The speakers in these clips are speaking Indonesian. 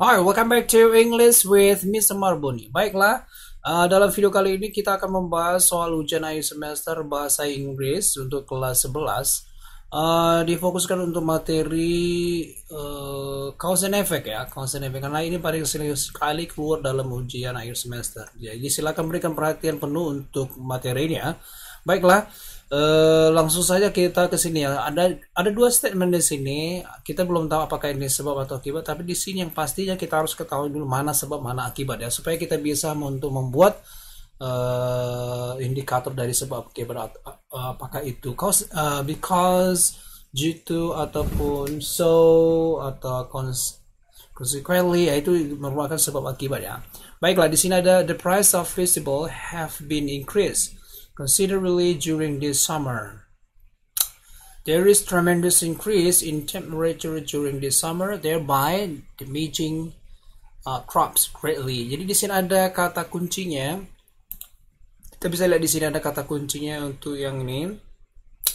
Hi, welcome back to English with Mr. Marbuni. Baiklah, dalam video kali ini kita akan membahas soal ujian akhir semester bahasa Inggris untuk kelas 11. Difokuskan untuk materi cause and effect ya, cause and effect karena ini paling sering sekali keluar dalam ujian akhir semester. Jadi silakan berikan perhatian penuh untuk materinya. Baiklah, langsung saja kita ke sini ya. Ada dua statement di sini. Kita belum tahu apakah ini sebab atau akibat, tapi di sini yang pastinya kita harus ketahui dulu mana sebab mana akibat ya, supaya kita bisa untuk membuat indikator dari sebab akibat, apakah itu because, due to, ataupun so, atau consequently, itu merupakan sebab akibat ya. Baiklah, di sini ada the price of vegetable have been increased considerably during this summer. There is tremendous increase in temperature during this summer, thereby damaging crops greatly. Jadi di sini ada kata kuncinya. Kita bisa lihat di sini ada kata kuncinya untuk yang ini.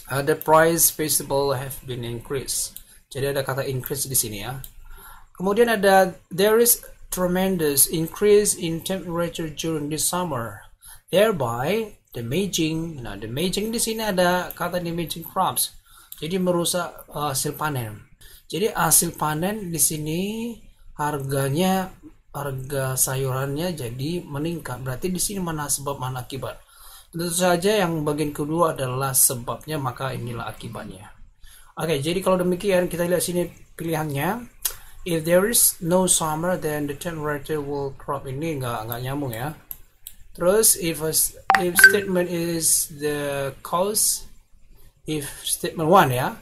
The price vegetable have been increased. Jadi ada kata increase di sini ya. Kemudian ada there is tremendous increase in temperature during this summer, thereby damaging. Nah, damaging di sini ada kata damaging crops. Jadi merusak hasil panen. Jadi hasil panen di sini harga sayurannya jadi meningkat. Berarti di sini mana sebab mana akibat? Tentu saja yang bagian kedua adalah sebabnya, maka inilah akibatnya. Oke, jadi kalau demikian kita lihat sini pilihannya. If there is no summer, then the temperature will crop. Ini nggak nyambung ya. Terus if statement is the cause, if statement 1 ya,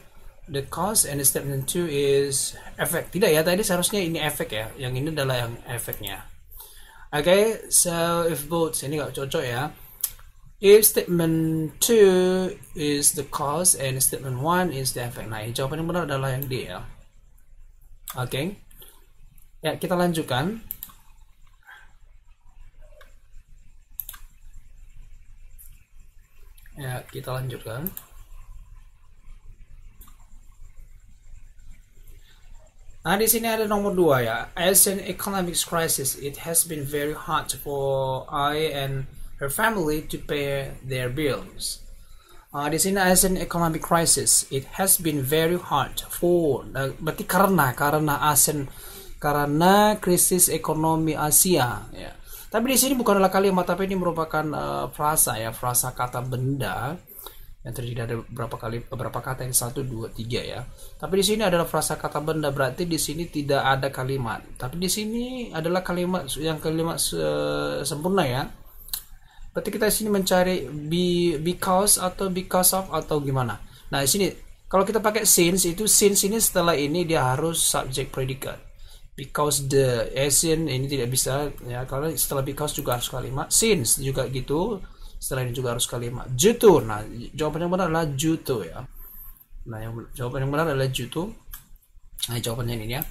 the cause, and the statement 2 is effect. Tidak ya, tadi seharusnya ini efek ya, yang ini adalah yang efeknya. Okay, so if both, ini nggak cocok ya. If statement 2 is the cause and statement 1 is the effect. Nah, jawaban yang benar adalah yang D ya. Okay, ya kita lanjutkan. Ya, kita lanjutkan. Nah, di sini ada nomor 2 ya. As an economic crisis, it has been very hard for I and her family to pay their bills. Di sini as an economic crisis, it has been very hard for. Berarti karena krisis ekonomi Asia ya. Tapi di sini bukanlah kalimat, tapi ini merupakan frasa ya, frasa kata benda yang terdiri dari beberapa kata, yang 1, 2, 3 ya. Tapi di sini adalah frasa kata benda, berarti di sini tidak ada kalimat. Tapi di sini adalah kalimat sempurna ya. Berarti kita di sini mencari because atau because of atau gimana. Nah, di sini kalau kita pakai since, itu since ini setelah ini dia harus subject predikat. Because the Asian ini tidak bisa ya, karena setelah because juga harus kalimat, since juga gitu, setelah ini juga harus kalimat. Due to, nah jawaban yang benar adalah due to ya. Nah, jawaban yang benar adalah due to. Nah, jawabannya ini ya.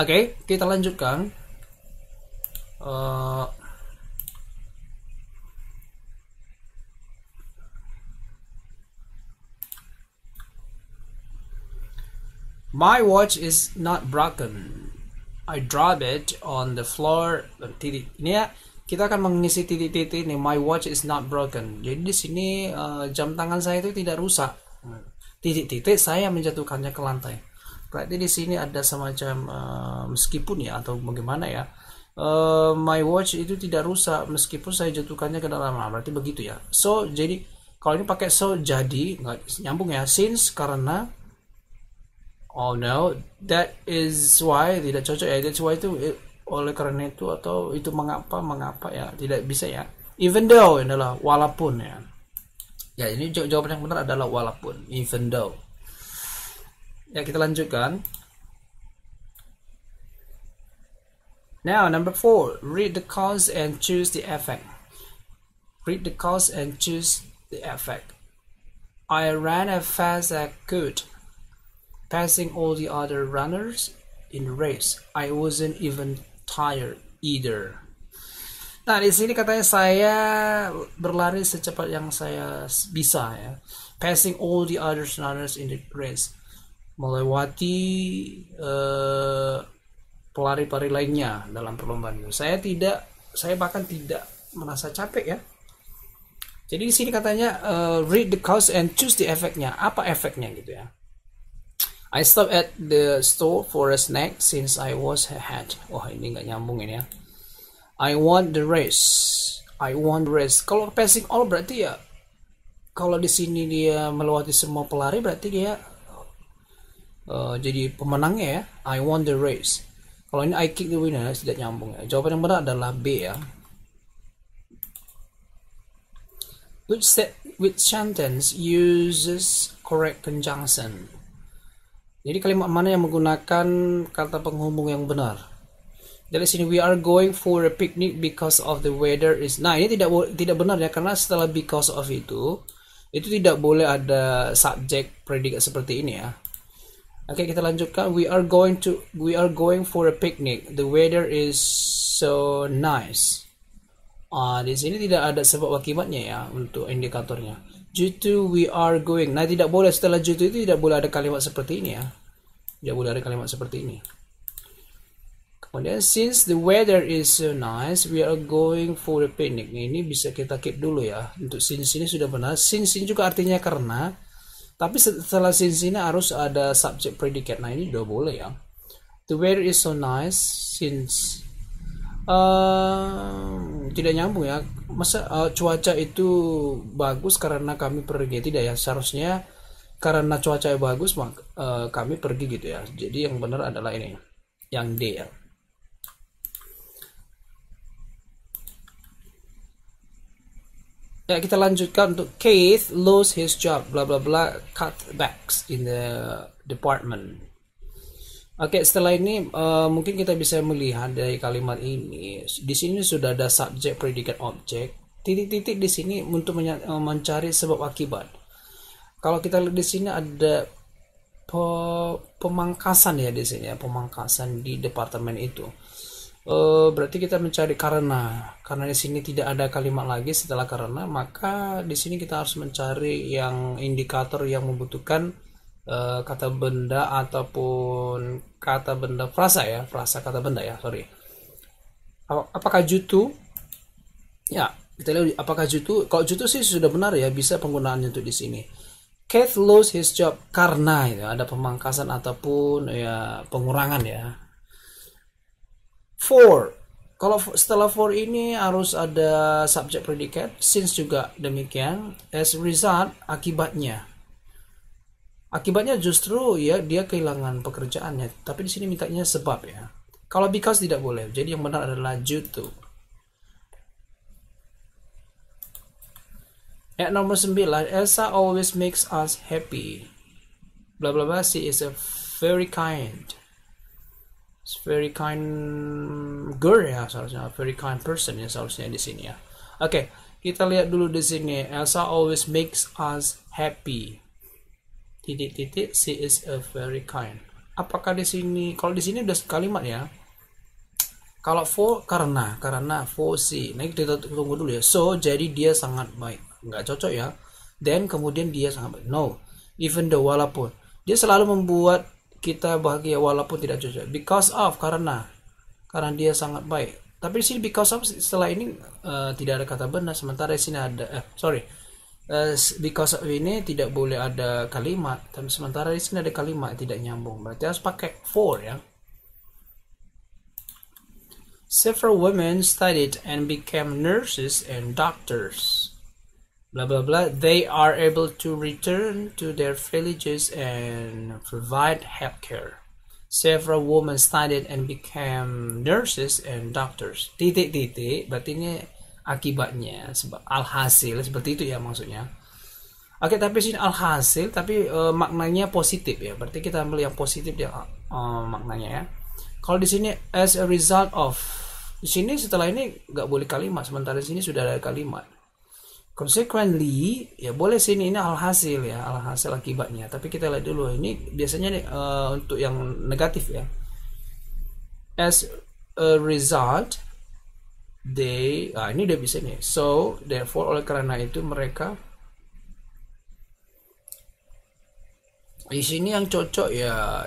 Oke, kita lanjutkan. My watch is not broken. I drop it on the floor. Titik. Ini ya, kita akan mengisi titik-titik ini. My watch is not broken. Jadi di sini jam tangan saya itu tidak rusak. Titik-titik saya menjatuhkannya ke lantai. Berarti di sini ada semacam meskipun ya, atau bagaimana ya. My watch itu tidak rusak meskipun saya jatuhkannya ke dalam. Berarti begitu ya. So, jadi kalau ini pakai so, jadi nggak nyambung ya. Since, karena. Oh no, that is why, tidak cocok ya. That's why itu oleh karena itu, atau itu mengapa ya, tidak bisa ya. Even though adalah walaupun ya. Ya, ini jawaban yang benar adalah walaupun, even though. Ya, kita lanjutkan. Now number 4, read the cause and choose the effect. Read the cause and choose the effect. I ran as fast as I could, passing all the other runners in the race. I wasn't even tired either. Nah, di sini katanya saya berlari secepat yang saya bisa ya. Passing all the other runners in the race. melewati pelari-pelari lainnya dalam perlombaan itu. Saya bahkan tidak merasa capek ya. Jadi di sini katanya read the cause and choose the efeknya. Apa efeknya gitu ya? I stopped at the store for a snack since I was ahead. Wah, ini nggak nyambung ini ya. I want the race. I want the race. Kalau passing all berarti ya, kalau di sini dia melewati semua pelari berarti dia jadi pemenangnya ya. I want the race. Kalau ini I kick the winner tidak nyambung ya. Jawaban yang benar adalah B ya. Which sentence uses correct conjunction? Jadi kalimat mana yang menggunakan kata penghubung yang benar? Dari sini we are going for a picnic because of the weather is. Nah, ini tidak benar ya, karena setelah because of itu tidak boleh ada subjek predikat seperti ini ya. Oke, kita lanjutkan. We are going for a picnic. The weather is so nice. Di sini tidak ada sebab akibatnya ya untuk indikatornya. Due to we are going. Nah, tidak boleh setelah due to itu tidak boleh ada kalimat seperti ini ya. Tidak boleh ada kalimat seperti ini. Kemudian since the weather is so nice, we are going for a picnic. Ini bisa kita keep dulu ya. Untuk since ini sudah benar. Since ini juga artinya karena. Tapi setelah since ini harus ada subject predicate. Nah, ini udah boleh ya. The weather is so nice since tidak nyambung ya. Masa cuaca itu bagus karena kami pergi? Tidak ya, seharusnya karena cuaca bagus kami pergi gitu ya. Jadi yang benar adalah ini, yang D ya. Ya, kita lanjutkan untuk Keith lose his job bla bla bla cutbacks in the department. Oke, setelah ini mungkin kita bisa melihat dari kalimat ini. Di sini sudah ada subjek, predikat, objek. Titik-titik di sini untuk mencari sebab akibat. Kalau kita lihat di sini ada pemangkasan ya di sini ya, pemangkasan di departemen itu. Berarti kita mencari karena di sini tidak ada kalimat lagi setelah karena, maka di sini kita harus mencari yang indikator yang membutuhkan kata benda ataupun kata benda frasa ya, frasa kata benda ya, sorry. Apakah jutu? Ya, kita lihat apakah jutu. Kalau jutu sih sudah benar ya, bisa penggunaannya untuk di sini. Keith lose his job karena itu ada pemangkasan ataupun ya pengurangan ya. For, kalau setelah for ini harus ada subject predicate, since juga demikian, as a result akibatnya. Akibatnya justru ya dia kehilangan pekerjaannya, tapi di sini mintanya sebab ya. Kalau because tidak boleh, jadi yang benar adalah due to. At nomor 9, Elsa always makes us happy. Bla bla bla, she is a very kind girl ya, seharusnya very kind person ya seharusnya di sini ya. Oke, kita lihat dulu di sini. Elsa always makes us happy. Titik-titik, she is a very kind. Apakah di sini, kalau di sini udah kalimat ya. Kalau for karena for she. Nah, kita tunggu dulu ya. So, jadi dia sangat baik. Nggak cocok ya. Then kemudian dia sangat baik. No, even though, walaupun. Dia selalu membuat kita bahagia walaupun tidak cocok. Because of, karena dia sangat baik. Tapi di sini because of setelah ini tidak ada kata benda. Sementara di sini ada because of ini tidak boleh ada kalimat, tapi sementara di sini ada kalimat tidak nyambung, berarti harus pakai for ya. Several women studied and became nurses and doctors. Blah blah blah. They are able to return to their villages and provide healthcare. Several women studied and became nurses and doctors. Titik-titik, berarti ini akibatnya, sebab alhasil seperti itu ya maksudnya. Oke, tapi sini alhasil tapi maknanya positif ya, berarti kita ambil yang positif ya maknanya ya. Kalau di sini as a result of, di sini setelah ini nggak boleh kalimat, sementara di sini sudah ada kalimat. Consequently ya boleh sini, ini alhasil ya, alhasil akibatnya. Tapi kita lihat dulu ini biasanya untuk yang negatif ya. As a result ini udah bisa nih. So therefore, oleh karena itu mereka Di sini yang cocok ya